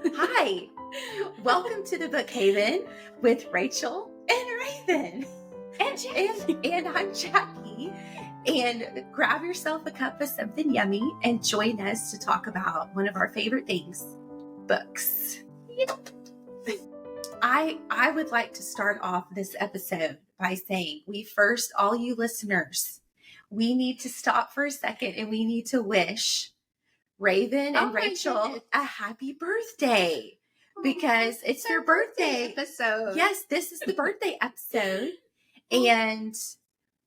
Hi, welcome to the Book Haven with Rachel and Raven. And I'm Jackie. And grab yourself a cup of something yummy and join us to talk about one of our favorite things, books. Yep. I would like to start off this episode by saying all you listeners, we need to stop for a second and we need to wish Raven and Rachel a happy birthday because it's their birthday episode. Yes, this is the birthday episode. And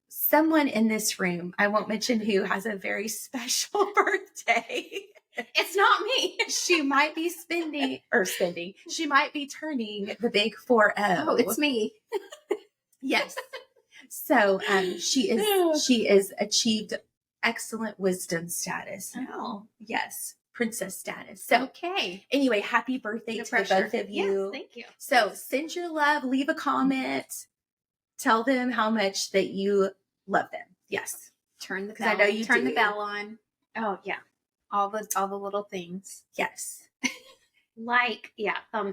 someone in this room, I won't mention who, has a very special birthday. It's not me. She might be she might be turning the big 4-0. Oh, it's me. Yes. So she is achieved excellent wisdom status now. Oh. Yes. Princess status. So okay. Anyway, happy birthday to both of you. Yes, thank you. So send your love, leave a comment, tell them how much that you love them. Yes. Turn the Because bell. I know you turn do. the bell on. Oh yeah. All the little things. Yes. Thumbs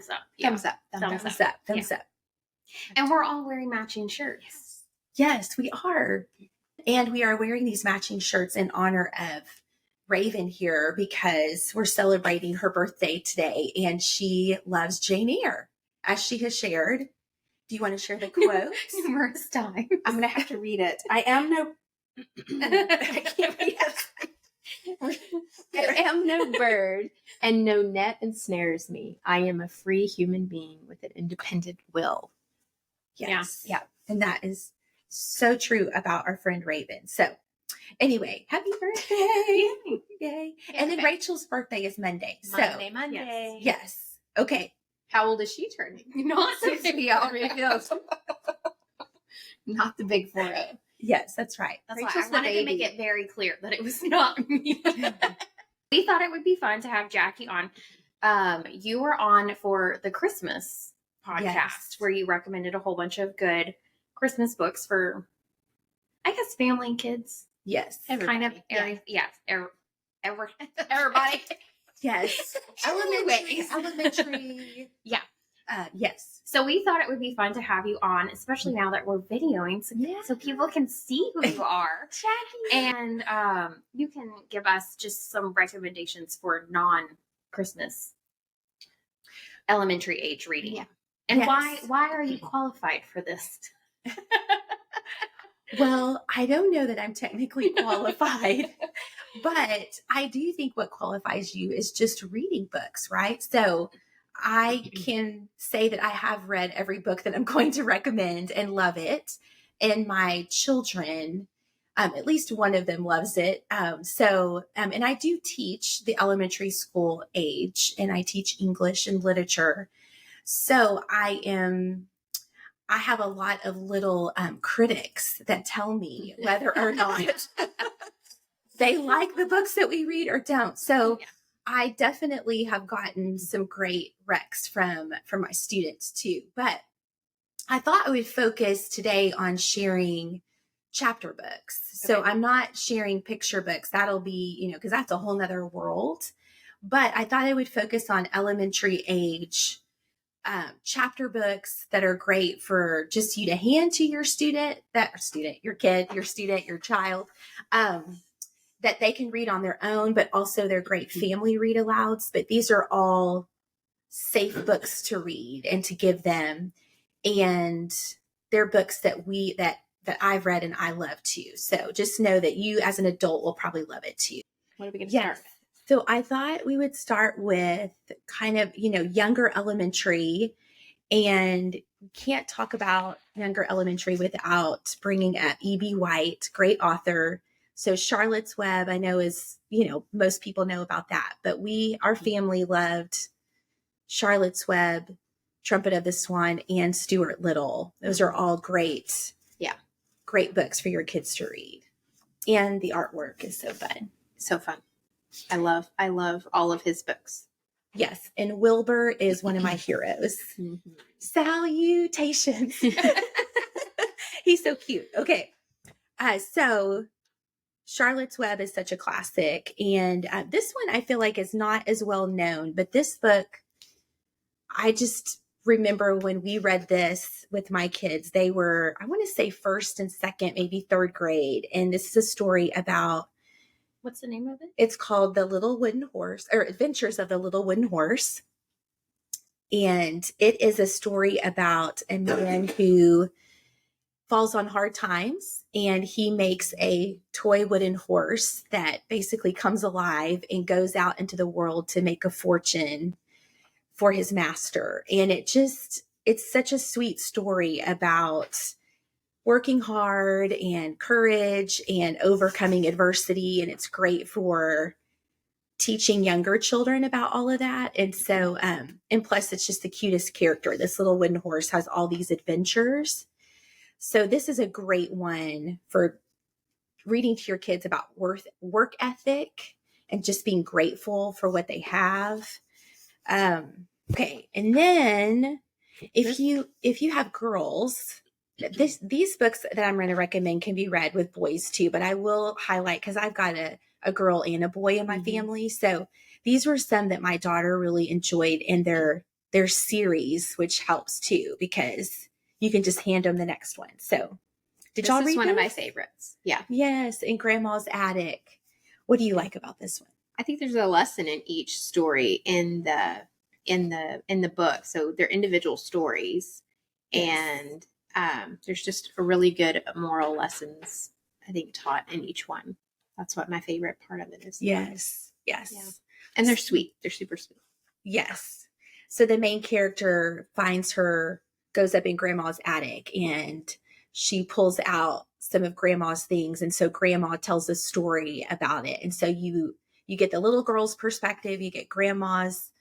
up. Yeah. Thumbs up. Thumbs up. And we're all wearing matching shirts. Yes, we are. And we are wearing these matching shirts in honor of Raven here because we're celebrating her birthday today and she loves Jane Eyre, as she has shared. Do you want to share the quote? Numerous times. I'm going to have to read it. I am no bird, and no net ensnares me. I am a free human being with an independent will. Yes. Yeah. And that is so true about our friend Raven. So anyway, happy birthday. Yay. And then Rachel's birthday is Monday. Monday. Yes. Okay. How old is she turning? Not 60 already. Not the big 4-0. Yes, that's right. That's Rachel's why I wanted the to make it very clear that it was not me. We thought it would be fun to have Jackie on. You were on for the Christmas podcast where you recommended a whole bunch of good Christmas books for, I guess, family and kids. Yes. Everybody. Kind of area. Yeah. Everybody. Yes. Elementary. Yeah. Yes. So we thought it would be fun to have you on, especially now that we're videoing, so people can see who you are. Jackie. And you can give us just some recommendations for non-Christmas elementary age reading. Yeah. And why are you qualified for this? Well, I don't know that I'm technically qualified, but I do think what qualifies you is just reading books, right? So I can say that I have read every book that I'm going to recommend and love it. And my children, at least one of them loves it. And I do teach the elementary school age, and I teach English and literature. So I have a lot of little critics that tell me whether or not they like the books that we read or don't. So I definitely have gotten some great recs from my students too. But I thought I would focus today on sharing chapter books. So I'm not sharing picture books. That'll be, because that's a whole nother world. But I thought I would focus on elementary age chapter books that are great for just you to hand to your your kid, your child, that they can read on their own, but also they're great family read alouds. But these are all safe books to read and to give them. And they're books that I've read and I love too. So just know that you as an adult will probably love it too. What are we going to start with? So I thought we would start with kind of, younger elementary, and can't talk about younger elementary without bringing up E.B. White, great author. So Charlotte's Web, I know is, most people know about that, but our family loved Charlotte's Web, Trumpet of the Swan, and Stuart Little. Those are all great books for your kids to read. And the artwork is so fun. So fun. I love all of his books. Yes. And Wilbur is one of my heroes. Mm-hmm. Salutations. He's so cute. Okay. So Charlotte's Web is such a classic. And this one I feel like is not as well known, but this book I just remember when we read this with my kids, they were, I want to say first and second, maybe third grade. And this is a story about, What's the name of it? it's called The Little Wooden Horse, or Adventures of the Little Wooden Horse. And it is a story about a man who falls on hard times, and he makes a toy wooden horse that basically comes alive and goes out into the world to make a fortune for his master. And it's such a sweet story about working hard and courage and overcoming adversity. And it's great for teaching younger children about all of that. And so, and plus it's just the cutest character. This little wooden horse has all these adventures. So this is a great one for reading to your kids about work ethic and just being grateful for what they have. Okay. And then if you have girls, these books that I'm going to recommend can be read with boys too, but I will highlight, because I've got a girl and a boy in my family. So these were some that my daughter really enjoyed in their series, which helps too, because you can just hand them the next one. So did y'all read This is one of this? my favorites. Yeah. Yes. In Grandma's Attic. What do you like about this one? I think there's a lesson in each story in the book. So they're individual stories. Yes. And there's just a really good moral lessons, I think, taught in each one. That's what my favorite part of it is. Yes. Yes. Yeah. And they're sweet. They're super sweet. Yes. So the main character goes up in Grandma's attic, and she pulls out some of Grandma's things. And so Grandma tells a story about it. And so you get the little girl's perspective, you get Grandma's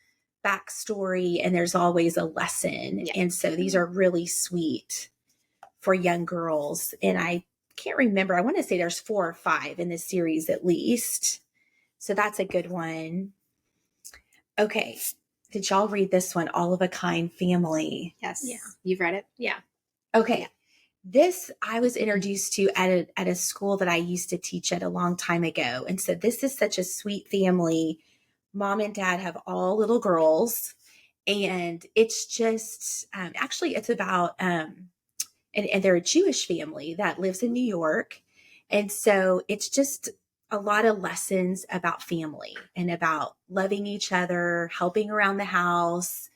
backstory, and there's always a lesson. Yeah. And so these are really sweet for young girls. And I can't remember, I want to say there's 4 or 5 in this series at least. So that's a good one. Okay. Did y'all read this one, All of a Kind Family? Yes. Yeah. You've read it? Yeah. Okay. Yeah. This I was introduced to at a school that I used to teach at a long time ago. And so this is such a sweet family. Mom and dad have all little girls. And it's just, actually it's about, and they're a Jewish family that lives in New York. And so it's just a lot of lessons about family and about loving each other, helping around the house,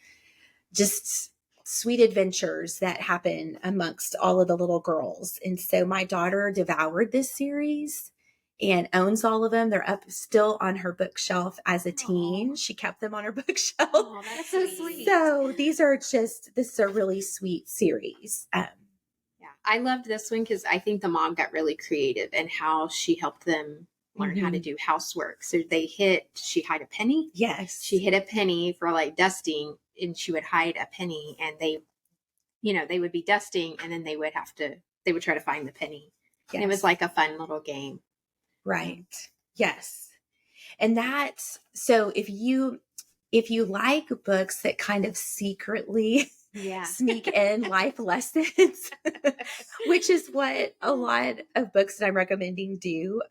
just sweet adventures that happen amongst all of the little girls. And so my daughter devoured this series and owns all of them. They're up still on her bookshelf as a teen. She kept them on her bookshelf. Oh, that's so sweet. So this is a really sweet series. Yeah. I loved this one because I think the mom got really creative in how she helped them learn how to do housework. So she hid a penny. Yes. She hid a penny for like dusting, and she would hide a penny, and they would be dusting, and then they would try to find the penny. Yes. And it was like a fun little game. Right. Yes. And so if you like books that kind of secretly Yeah. sneak in life lessons, which is what a lot of books that I'm recommending do.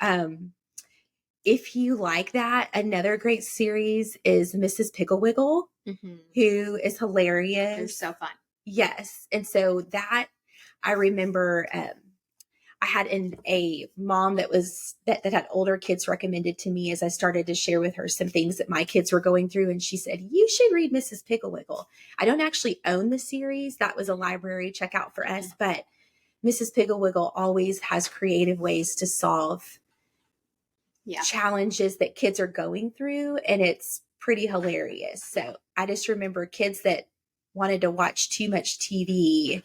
If you like that, another great series is Mrs. Pigglewiggle, who is hilarious. They're so fun. Yes. And so that I remember, I had a mom that had older kids recommended to me as I started to share with her some things that my kids were going through. And she said, you should read Mrs. Pigglewiggle. I don't actually own the series. That was a library checkout for us, but Mrs. Pigglewiggle always has creative ways to solve challenges that kids are going through. And it's pretty hilarious. So I just remember kids that wanted to watch too much TV,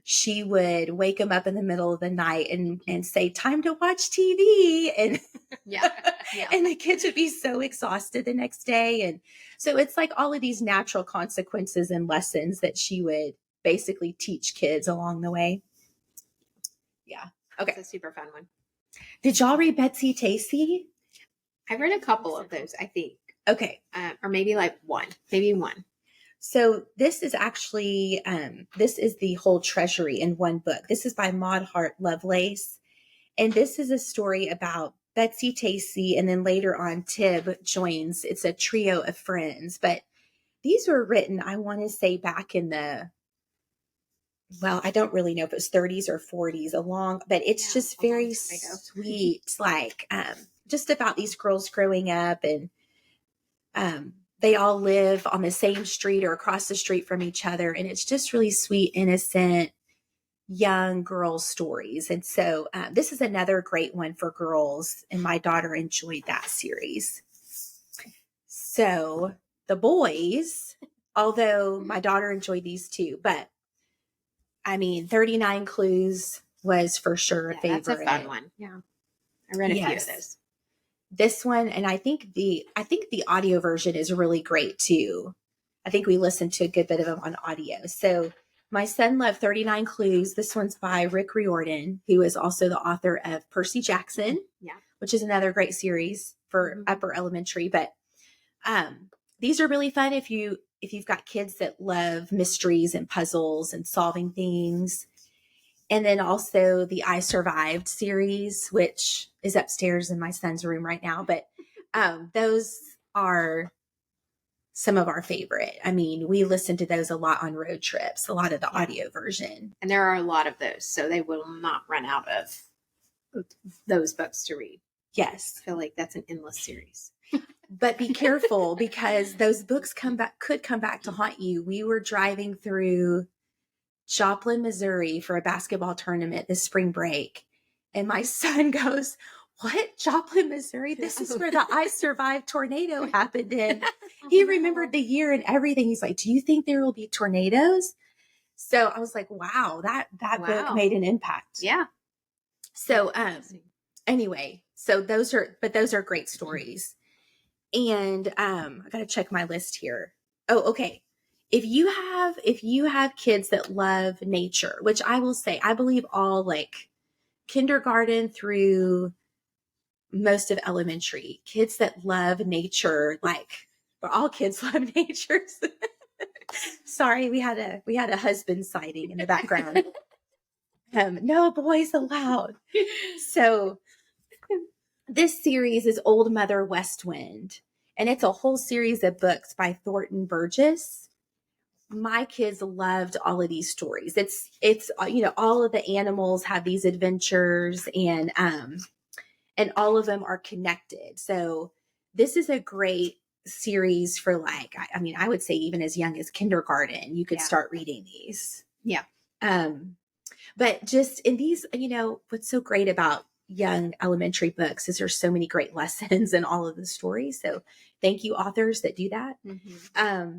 she would wake them up in the middle of the night and say, time to watch TV. And and the kids would be so exhausted the next day. And so it's like all of these natural consequences and lessons that she would basically teach kids along the way. Yeah. Okay. It's a super fun one. Did y'all read Betsy Tacy? I read a couple of those, I think. Okay. Or maybe like one. Maybe one. So this is actually, this is the whole treasury in one book. This is by Maud Hart Lovelace. And this is a story about Betsy Tacy. And then later on, Tib joins. It's a trio of friends. But these were written, I want to say back in well, I don't really know if it was 30s or 40s but it's just very sweet, like just about these girls growing up, and they all live on the same street or across the street from each other. And it's just really sweet, innocent, young girl stories. And so this is another great one for girls. And my daughter enjoyed that series. So the boys, although my daughter enjoyed these too, but I mean, 39 Clues was for sure a favorite. That's a fun one. Yeah. I read a few of those. This one, and I think the audio version is really great too. I think we listened to a good bit of them on audio. So my son loved 39 Clues. This one's by Rick Riordan, who is also the author of Percy Jackson, which is another great series for upper elementary. But these are really fun if you've got kids that love mysteries and puzzles and solving things. And then also the I Survived series, which is upstairs in my son's room right now. But those are some of our favorite. I mean, we listen to those a lot on road trips, a lot of the audio version. And there are a lot of those, so they will not run out of those books to read. Yes. I feel like that's an endless series. But be careful, because those books could come back to haunt you. We were driving through Joplin, Missouri for a basketball tournament this spring break. And my son goes, "What? Joplin, Missouri? This is where the I Survived tornado happened in." He remembered the year and everything. He's like, "Do you think there will be tornadoes?" So I was like, wow, that book made an impact. Yeah. So anyway, so those are great stories. And I got to check my list here. Oh, okay. If you have kids that love nature, which I will say, I believe all like kindergarten through most of elementary, kids that love nature, like all kids love nature. Sorry, we had a husband sighting in the background. No boys allowed. So this series is Old Mother West Wind, and it's a whole series of books by Thornton Burgess. My kids loved all of these stories. It's all of the animals have these adventures, and all of them are connected. So this is a great series for I would say even as young as kindergarten, you could start reading these. Yeah. But just in these, what's so great about young elementary books is there's so many great lessons in all of the stories. So thank you, authors that do that. Mm-hmm.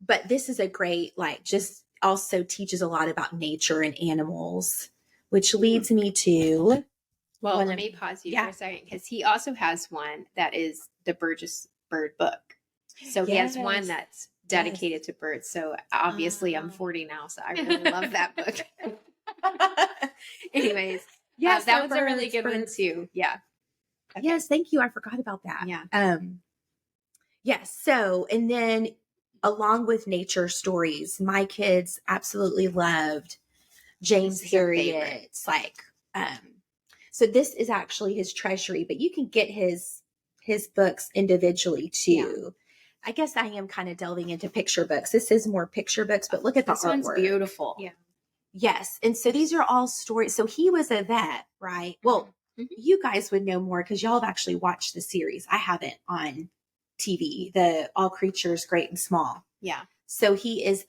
But this is a great, just also teaches a lot about nature and animals, which leads me to. Well, let me pause you for a second, because he also has one that is the Burgess Bird book. So he has one that's dedicated to birds. So obviously I'm 40 now, so I really love that book. Anyways, that was a really good one too. Yeah. Okay. Yes, thank you. I forgot about that. Yeah. Yes. So, and then along with nature stories, my kids absolutely loved James Herriot's so this is actually his treasury, but you can get his books individually too. Yeah. I guess I am kind of delving into picture books. This is more picture books, but look at the artwork. This one's beautiful. Yeah. Yes. And so these are all stories. So he was a vet, right? Well, you guys would know more because y'all have actually watched the series. I haven't on TV, the All Creatures Great and Small. Yeah. So he's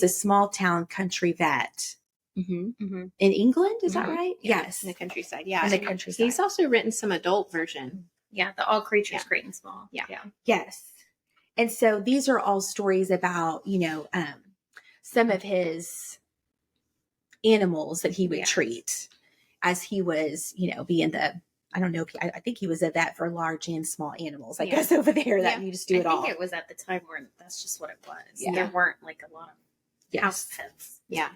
a small town country vet. In England, is that right? Yeah, yes, in the countryside. Yeah, in the countryside. He's also written some adult version. Yeah, the All Creatures Great and Small. Yeah. Yes, and so these are all stories about some of his animals that he would treat as he was being the. I don't know if I think he was a vet for large and small animals. I guess over there that you just do it all. I think it was at the time where that's just what it was. Yeah. There weren't a lot of house pets. Yeah.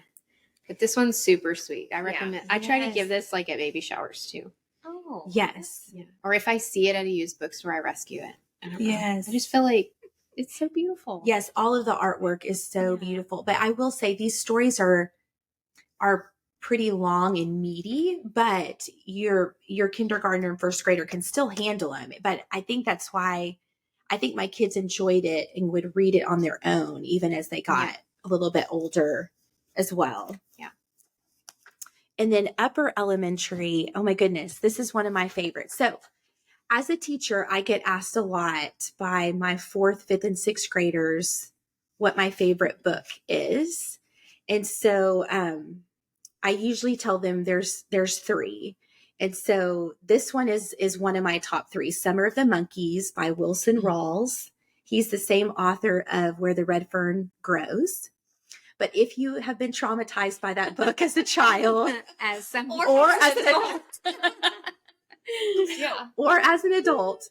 But this one's super sweet. I recommend. Yeah. I try to give this at baby showers too. Oh, yes. Yeah. Or if I see it at a used bookstore, I rescue it. Yes. I just feel like it's so beautiful. Yes, all of the artwork is so beautiful. But I will say these stories are pretty long and meaty, but your kindergartner and first grader can still handle them. But I think that's why I think my kids enjoyed it and would read it on their own, even as they got a little bit older as well. Yeah. And then upper elementary, oh my goodness, this is one of my favorites. So as a teacher, I get asked a lot by my 4th, 5th, and 6th graders what my favorite book is. And so I usually tell them there's 3. And so this one is one of my top 3, Summer of the Monkeys by Wilson Rawls. He's the same author of Where the Red Fern Grows. But if you have been traumatized by that book as a child, or as an adult, or as an adult,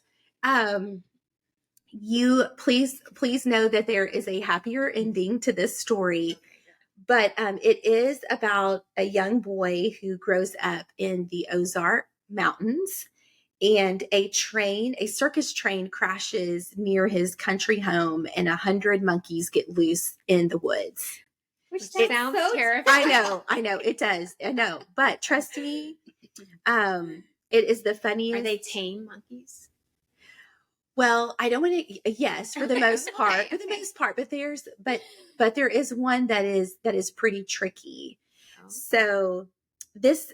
you please know that there is a happier ending to this story. But it is about a young boy who grows up in the Ozark Mountains, and a circus train crashes near his country home, and 100 monkeys get loose in the woods. Which sounds terrifying. I know, it does. I know. But trust me, it is the funniest. Are they tame monkeys? Well, I don't want to. Yes, for the most part, but there is one that is pretty tricky. Oh. So this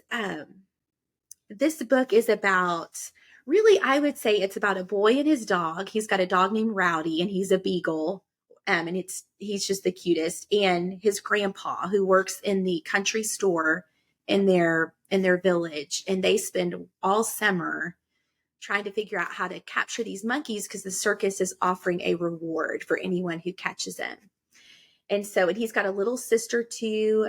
book is about, really, I would say it's about a boy and his dog. He's got a dog named Rowdy, and he's a beagle. And he's just the cutest. And his grandpa, who works in the country store in their village, and they spend all summer trying to figure out how to capture these monkeys because the circus is offering a reward for anyone who catches them. And he's got a little sister too,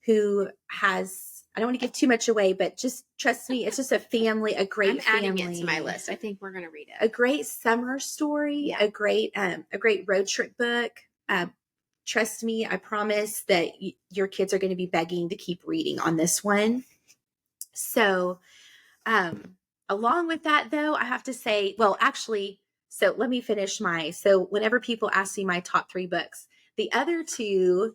who has, I don't want to give too much away, but just trust me, it's just a family, a great family. I'm adding it to my list. I think we're going to read it. A great summer story, a great road trip book. Trust me, I promise that your kids are going to be begging to keep reading on this one. So, along with that, though, I have to say, well, actually, so let me finish so whenever people ask me my top 3 books, the other 2,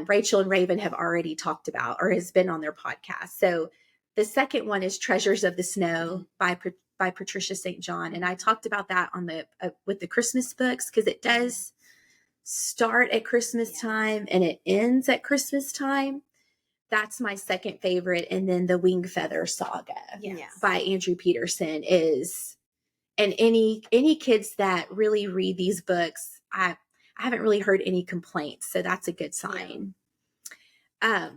Rachel and Raven have already talked about or has been on their podcast. So the second one is Treasures of the Snow by Patricia St. John. And I talked about that on with the Christmas books, because it does start at Christmas time and it ends at Christmas time. That's my second favorite. And then the Wing Feather Saga by Andrew Peterson is, and any kids that really read these books, I haven't really heard any complaints. So that's a good sign. Yeah.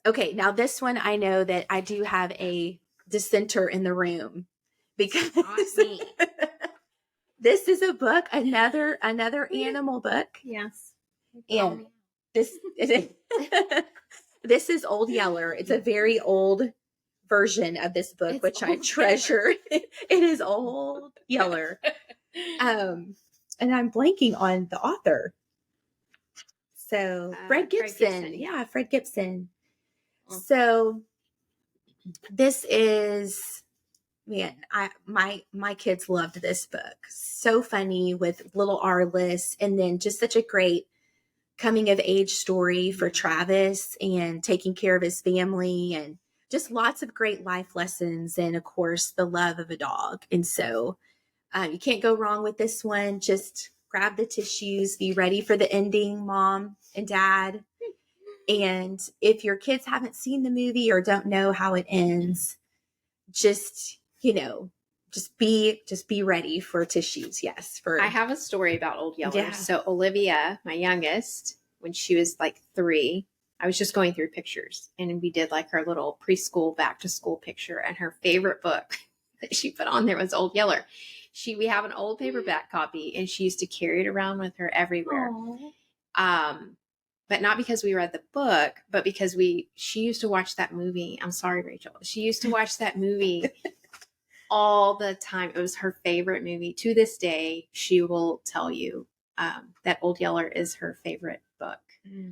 Okay. Now this one, I know that I do have a dissenter in the room, because this is a book, another animal book. Yes. And this is Old Yeller. It's a very old version of this book, which I treasure. It is Old Yeller. And I'm blanking on the author. So Fred Gibson. Yeah, Fred Gibson. So this is, man, my kids loved this book. So funny with little Arliss, and then just such a great coming of age story for Travis and taking care of his family, and just lots of great life lessons, and of course the love of a dog. And so you can't go wrong with this one. Just grab the tissues, be ready for the ending, mom and dad. And if your kids haven't seen the movie or don't know how it ends, just be ready for tissues. Yes. I have a story about Old Yeller. Yeah. So Olivia, my youngest, when she was like 3, I was just going through pictures, and we did like her little preschool back to school picture, and her favorite book that she put on there was Old Yeller. We have an old paperback copy, and she used to carry it around with her everywhere. But not because we read the book, but because she used to watch that movie. I'm sorry, Rachel. She used to watch that movie all the time. It was her favorite movie. To this day, she will tell you that Old Yeller is her favorite book.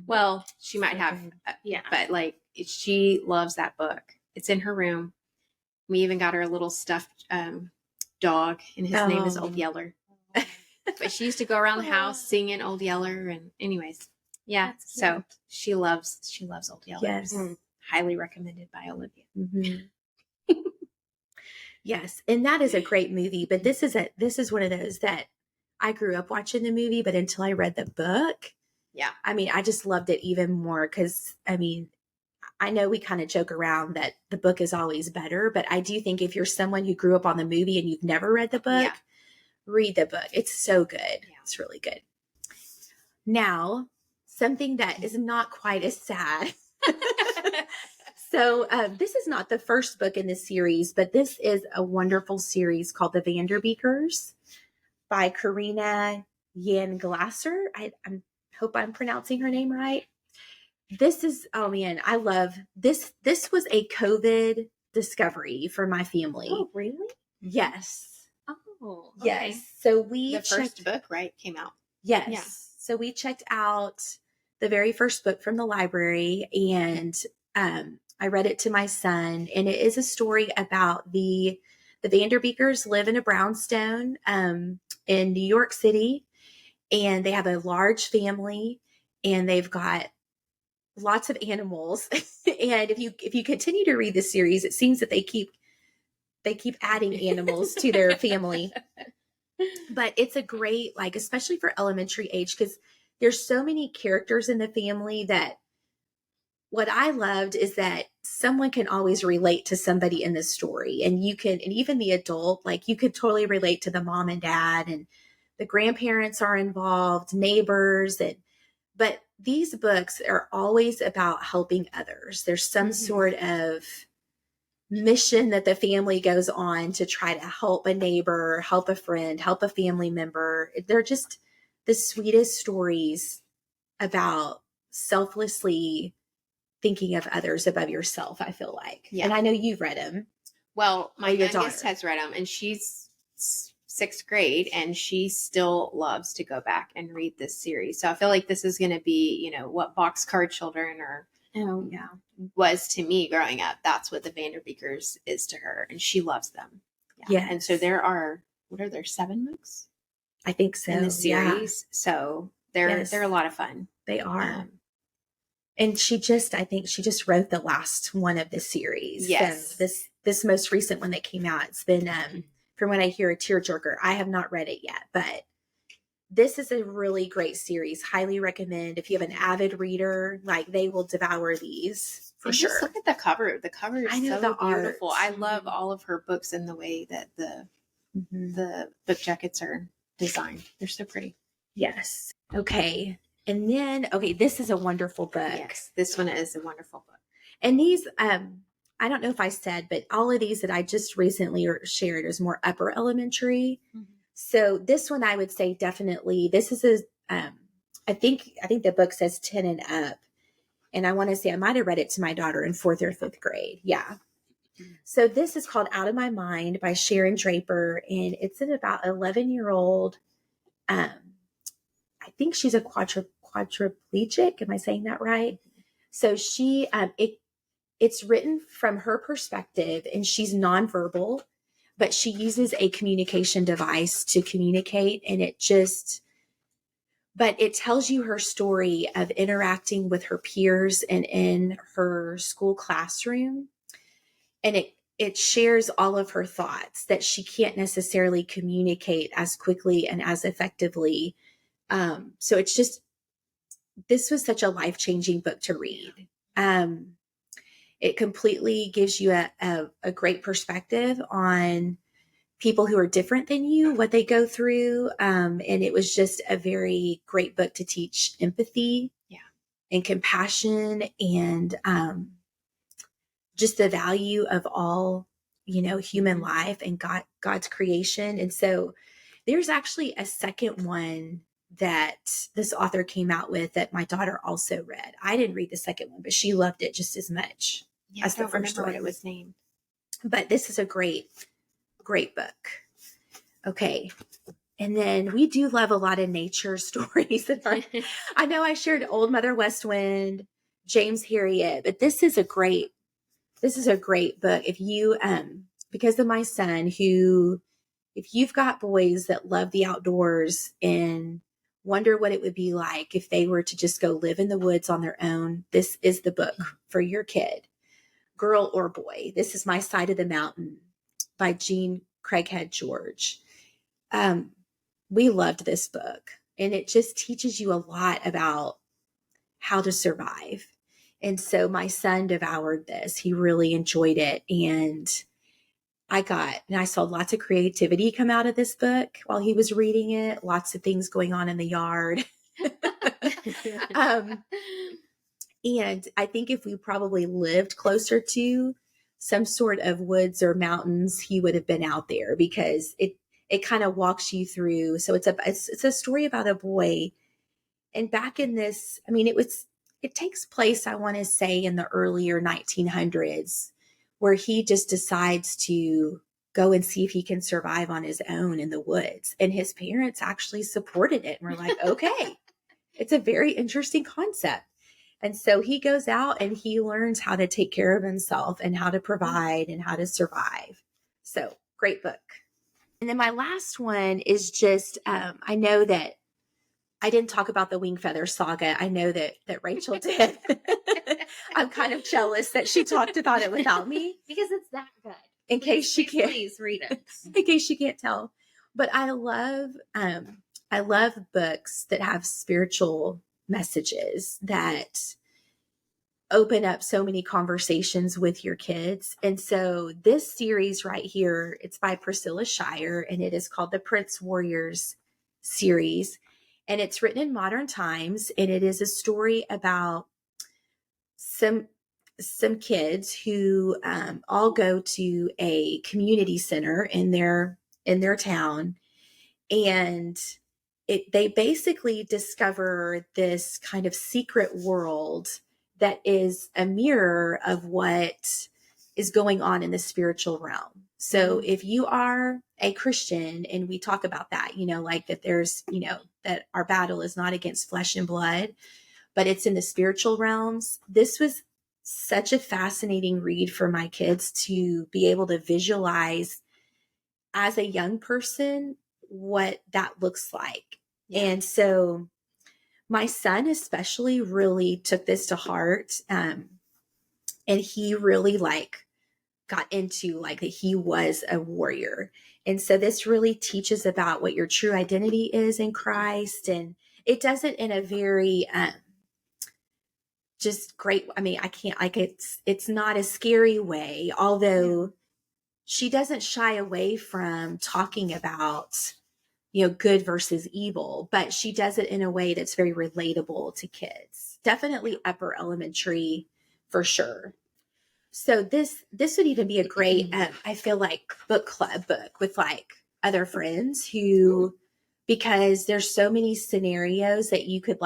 Well, she might have, but like she loves that book. It's in her room. We even got her a little stuffed dog, and his name is Old Yeller. But she used to go around the house singing Old Yeller, and anyways, so she loves Old Yeller. Yes. Highly recommended by Olivia. Mm-hmm. Yes. And that is a great movie, but this is one of those that I grew up watching the movie, but until I read the book, Yeah. I mean, I just loved it even more because, I mean, I know we kind of joke around that the book is always better, but I do think if you're someone who grew up on the movie and you've never read the book, read the book. It's so good. Yeah. It's really good. Now, something that is not quite as sad. So this is not the first book in the series, but this is a wonderful series called The Vanderbeekers by Karina Yan Glasser. I hope I'm pronouncing her name right. This is, oh man, I love this. This was a COVID discovery for my family. Oh, really? Yes. Oh, okay. Yes. So the first book, right, came out. Yes. Yeah. So we checked out the very first book from the library, and I read it to my son, and it is a story about the Vanderbeekers live in a brownstone in New York City, and they have a large family, and they've got lots of animals. And if you continue to read the series, it seems that they keep adding animals to their family. But it's a great, like, especially for elementary age, because there's so many characters in the family that what I loved is that someone can always relate to somebody in the story. And you can, and even the adult, like you could totally relate to the mom and dad, and the grandparents are involved, neighbors. But these books are always about helping others. There's some sort of mission that the family goes on to try to help a neighbor, help a friend, help a family member. They're just the sweetest stories about selflessly thinking of others above yourself, I feel like. Yeah. And I know you've read them. Well, my youngest has read them, and she's 6th grade, and she still loves to go back and read this series. So I feel like this is going to be, you know, what Boxcar Children was to me growing up. That's what the Vanderbeekers is to her, and she loves them. Yeah. And so there are 7 books? I think so. In the series. Yeah. So they're a lot of fun. They are. And I think she just wrote the last one of the series. Yes. So this most recent one that came out, it's been, from what I hear, a tearjerker. I have not read it yet, but this is a really great series. Highly recommend. If you have an avid reader, like, they will devour these for sure. Just look at the cover. The cover is so beautiful. I love all of her books and the way that the book jackets are designed. They're so pretty. Yes. Okay. And then, this is a wonderful book. Yes, this one is a wonderful book. And these, I don't know if I said, but all of these that I just recently shared is more upper elementary. Mm-hmm. So this one, I would say definitely, this is I think the book says 10 and up. And I want to say I might have read it to my daughter in 4th or 5th grade. Yeah. Mm-hmm. So this is called Out of My Mind by Sharon Draper. And it's an about 11-year-old, I think she's a quadriplegic. Am I saying that right? So she, it's written from her perspective, and she's nonverbal, but she uses a communication device to communicate. And but it tells you her story of interacting with her peers and in her school classroom. And it shares all of her thoughts that she can't necessarily communicate as quickly and as effectively. So it's just, this was such a life-changing book to read. It completely gives you a great perspective on people who are different than you, what they go through. And it was just a very great book to teach empathy and compassion, and just the value of all, human life and God's creation. And so there's actually a second one that this author came out with that my daughter also read. I didn't read the second one, but she loved it just as much as the first one. What it was named. But this is a great book. Okay. And then we do love a lot of nature stories. I know I shared Old Mother West Wind, James Herriot, but this is a great book. If you, because of my son, if you've got boys that love the outdoors and wonder what it would be like if they were to just go live in the woods on their own, this is the book for your kid, girl or boy. This is My Side of the Mountain. by Jean Craighead George. We loved this book, and it just teaches you a lot about how to survive. And so my son devoured this. He really enjoyed it. And I saw lots of creativity come out of this book while he was reading it, lots of things going on in the yard. And I think if we probably lived closer to some sort of woods or mountains, he would have been out there, because it kind of walks you through. So it's a story about a boy. And back in this, I mean, it takes place, I want to say, in the earlier 1900s, where he just decides to go and see if he can survive on his own in the woods. And his parents actually supported it and were like, okay, it's a very interesting concept. And so he goes out and he learns how to take care of himself and how to provide and how to survive. So great book. And then my last one is just, I know that I didn't talk about the Wing Feather Saga. I know that Rachel did. I'm kind of jealous that she talked about it without me. Because it's that good. In case she can't. Please read it. In case you can't tell. But I love books that have spiritual messages that open up so many conversations with your kids. And so this series right here, it's by Priscilla Shirer, and it is called the Prince Warriors series. And it's written in modern times, and it is a story about some kids who all go to a community center in their town, and they basically discover this kind of secret world that is a mirror of what is going on in the spiritual realm. So if you are a Christian, and we talk about that, like that there's, that our battle is not against flesh and blood, but it's in the spiritual realms. This was such a fascinating read for my kids to be able to visualize as a young person what that looks like. Yeah. And so my son especially really took this to heart. And he really got into that he was a warrior. And so this really teaches about what your true identity is in Christ. And it does it in a very, just great. I mean, I can't it's not a scary way, although she doesn't shy away from talking about, good versus evil, but she does it in a way that's very relatable to kids. Definitely upper elementary for sure. So this would even be a great, I feel like, book club book with other friends who, because there's so many scenarios that you could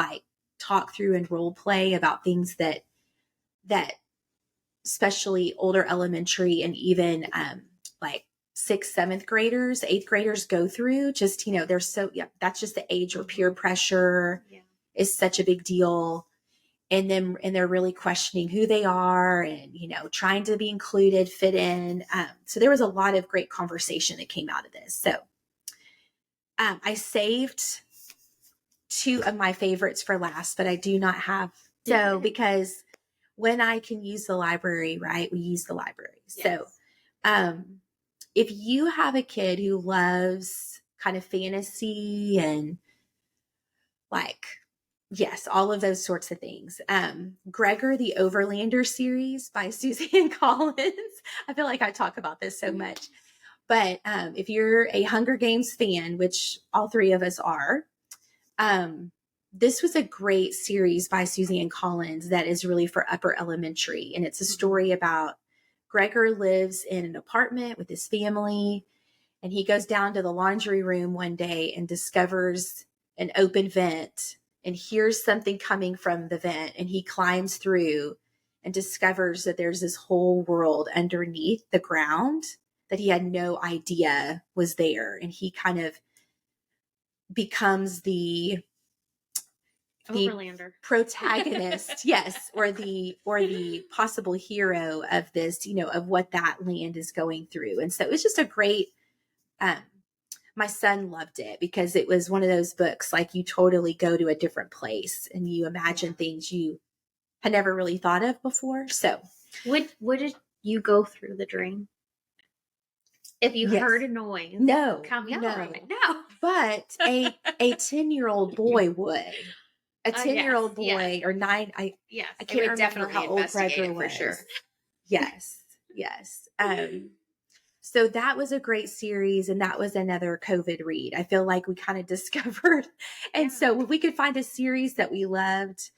talk through and role play about things that especially older elementary and even 6th, 7th graders, 8th graders go through. Just, that's just the age where peer pressure is such a big deal. And they're really questioning who they are and, trying to be included, fit in. So there was a lot of great conversation that came out of this. So I saved 2 of my favorites for last, but I do not have. So because when I can use the library, right, we use the library. Yes. So if you have a kid who loves kind of fantasy and yes, all of those sorts of things. Gregor the Overlander series by Suzanne Collins. I feel like I talk about this so much. But if you're a Hunger Games fan, which all 3 of us are, this was a great series by Suzanne Collins that is really for upper elementary. And it's a story about Gregor lives in an apartment with his family, and he goes down to the laundry room one day and discovers an open vent and hears something coming from the vent, and he climbs through and discovers that there's this whole world underneath the ground that he had no idea was there. And he kind of becomes the Overlander protagonist, yes, or the possible hero of this, of what that land is going through. And so it was just a great, my son loved it because it was one of those books, you totally go to a different place and you imagine things you had never really thought of before. So what did you go through the dream? If you Yes. heard a noise, No, come yell no. at it. No. But a 10-year-old boy would. A 10-year-old boy yes. or 9, Yes. I They can't would remember definitely how old investigate Gregor it for was. sure. Yes. Yes. So that was a great series, and that was another COVID read. I feel like we kind of discovered, and so if we could find a series that we loved,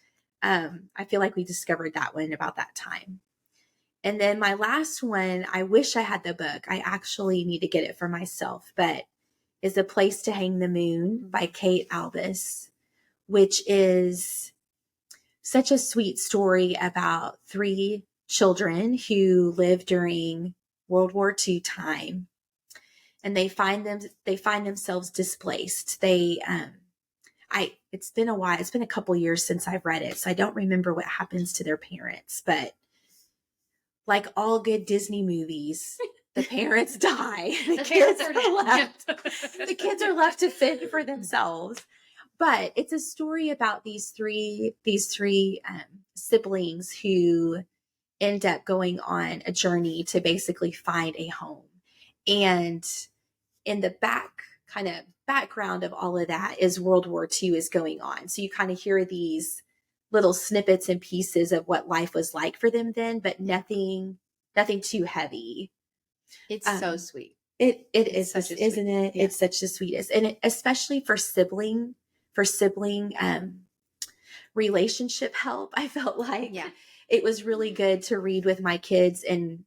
I feel like we discovered that one about that time. And then my last one, I wish I had the book. I actually need to get it for myself, but is A Place to Hang the Moon by Kate Albus, which is such a sweet story about 3 children who lived during World War II time, and they find themselves displaced. It's been a while. It's been a couple years since I've read it, so I don't remember what happens to their parents, but like all good Disney movies, the parents die. The kids are left. The kids are left to fend for themselves. But it's a story about these three siblings who end up going on a journey to basically find a home. And in the background of all of that is World War II is going on. So you kind of hear these little snippets and pieces of what life was like for them then, but nothing too heavy. It's so sweet. It is such, isn't it? Yeah. It's such the sweetest, and especially for sibling relationship help. I felt like it was really good to read with my kids, and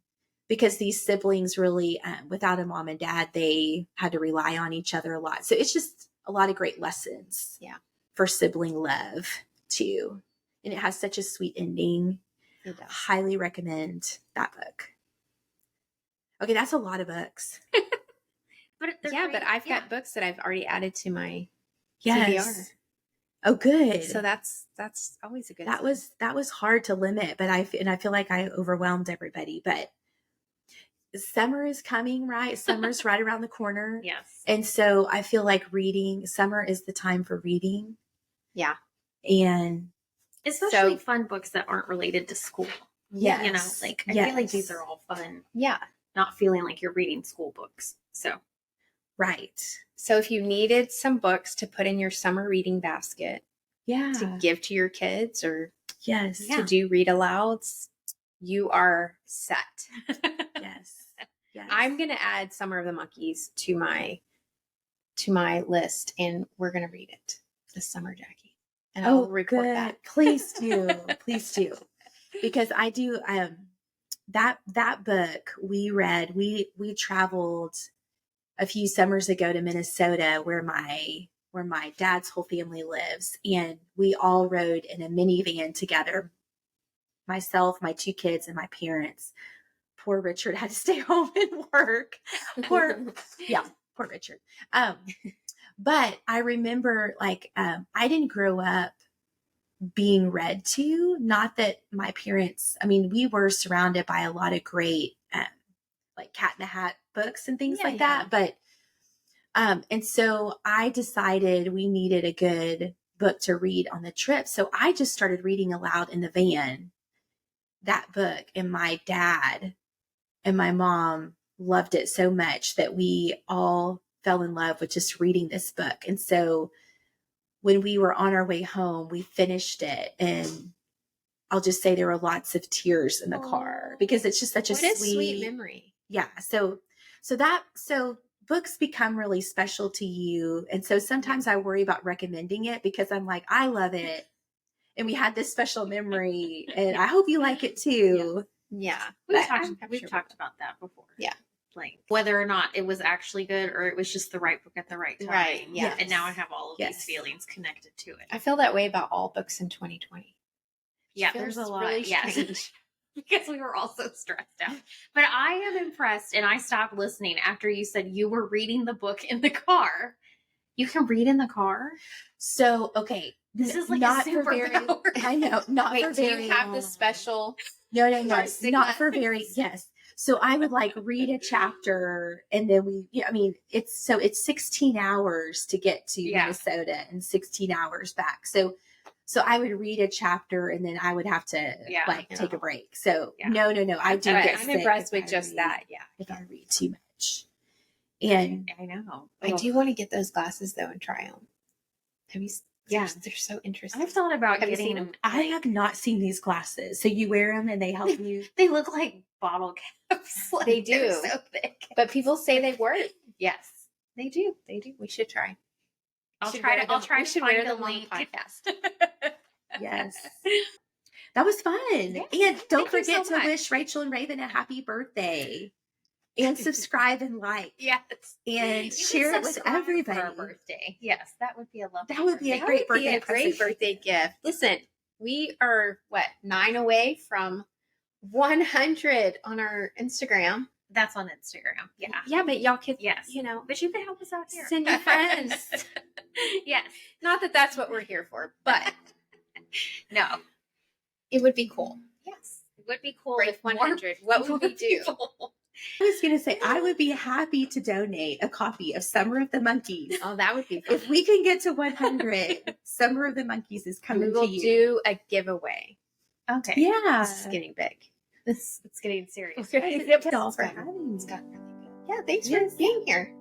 because these siblings really, without a mom and dad, they had to rely on each other a lot. So it's just a lot of great lessons. Yeah, for sibling love too, and it has such a sweet ending. It does. Highly recommend that book. Okay, that's a lot of books. But but I've got books that I've already added to my Yes. TBR. Oh, good. So that's always a good. That was hard to limit, but I feel like I overwhelmed everybody. But summer is coming, right? Summer's right around the corner. Yes. And so I feel like summer is the time for reading. Yeah. And especially fun books that aren't related to school. Yes. You know, like I feel like these are all fun. Yeah. Not feeling like you're reading school books. So. Right. So if you needed some books to put in your summer reading basket, to give to your kids or to do read alouds, you are set. Yes. I'm going to add Summer of the Monkeys to my list, and we're going to read it this summer, Jackie. And I'll report that. Please do. Please do. Because I do that book we read, we traveled a few summers ago to Minnesota where my dad's whole family lives, and we all rode in a minivan together. Myself, my 2 kids, and my parents. Poor Richard had to stay home and work. Poor Richard. But I remember I didn't grow up being read to. Not that my parents, we were surrounded by a lot of great like Cat in the Hat books and things like that. But and so I decided we needed a good book to read on the trip. So I just started reading aloud in the van, that book, and my dad and my mom loved it so much that we all fell in love with just reading this book. And so when we were on our way home, we finished it, and I'll just say there were lots of tears in the car because it's just such a sweet memory. Yeah. So books become really special to you. And so sometimes I worry about recommending it because I'm like, I love it. And we had this special memory, and I hope you like it too. Yeah. We've talked about that before. Yeah. Like whether or not it was actually good or it was just the right book at the right time. Right. Yeah. And now I have all of these feelings connected to it. I feel that way about all books in 2020. Yeah, there's a lot. Really strange. Because we were all so stressed out. But I am impressed, and I stopped listening after you said you were reading the book in the car. You can read in the car? So, okay. This is like not a for very, I know, not Wait, for do very you have the special? No, not for very, yes. So I would read a chapter, and then it's 16 hours to get to Minnesota and 16 hours back. So I would read a chapter, and then I would have to take a break. So no, I do get I'm sick impressed with just that. Yeah. If I read too much. And I know. I do want to get those glasses though and try them. Have you? Yeah. They're so interesting. I've thought about Have you getting seen them. I have not seen these glasses. So you wear them and they help you. They look like bottle caps. Like, They they're do. so thick. But people say they work. Yes, they do. They do. We should try. I'll should try wear to. I'll them- try we to should find wear the them on the link. podcast. Yes. That was fun. Yes. And don't Thank you forget so to much. wish Rachel and Raven a happy birthday. And subscribe and like. Yes. And You can share it with subscribe for everybody. our birthday. Yes, that would be a lovely. That would be a birthday. great That would be a birthday great present. birthday gift. Listen, we are 9 away from 100 on our Instagram. That's on Instagram. Yeah. Yeah, but y'all could, Yes. but you can help us out here. send your friends. Yes. Not that that's what we're here for, but No. it would be cool. Yes. It would be cool Break if more 100. What would we do? people- I was going to say, I would be happy to donate a copy of Summer of the Monkeys. Oh, that would be fun. If we can get to 100, Summer of the Monkeys is We coming will to you. do a giveaway. Okay. Yeah. This is getting big. It's getting serious. Thank y'all for having It's me. gotten really good. Yeah, thanks Yes. for being here.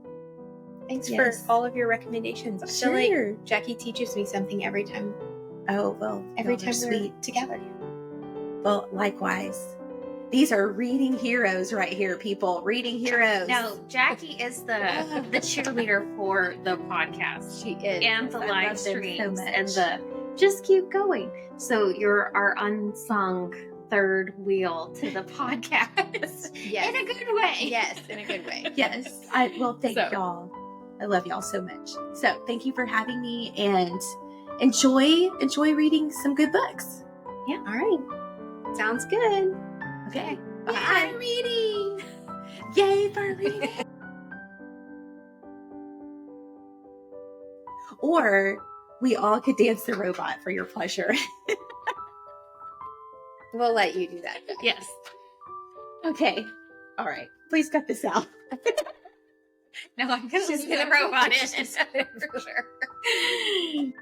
Thanks Yes. for all of your recommendations. I feel like Sure. Jackie teaches me something every time Oh, well, every y'all are time we're together. Well, likewise. These are reading heroes right here, people. Reading heroes. No, Jackie is the cheerleader for the podcast She is. and the I live love them so streams much. and the just keep going. So you're our unsung third wheel to the podcast. Yes. In a good way. Yes, in a good way. Yes. Thank So- y'all. I love y'all so much. So thank you for having me and enjoy reading some good books. All right. Sounds good. Okay. Bye. Bye. Reading. Yay for reading. Or we all could dance the robot for your pleasure. We'll let you do that. Yes. Okay. All right. Please cut this out. No, I'm gonna She's leave the gonna- robot in she's for sure.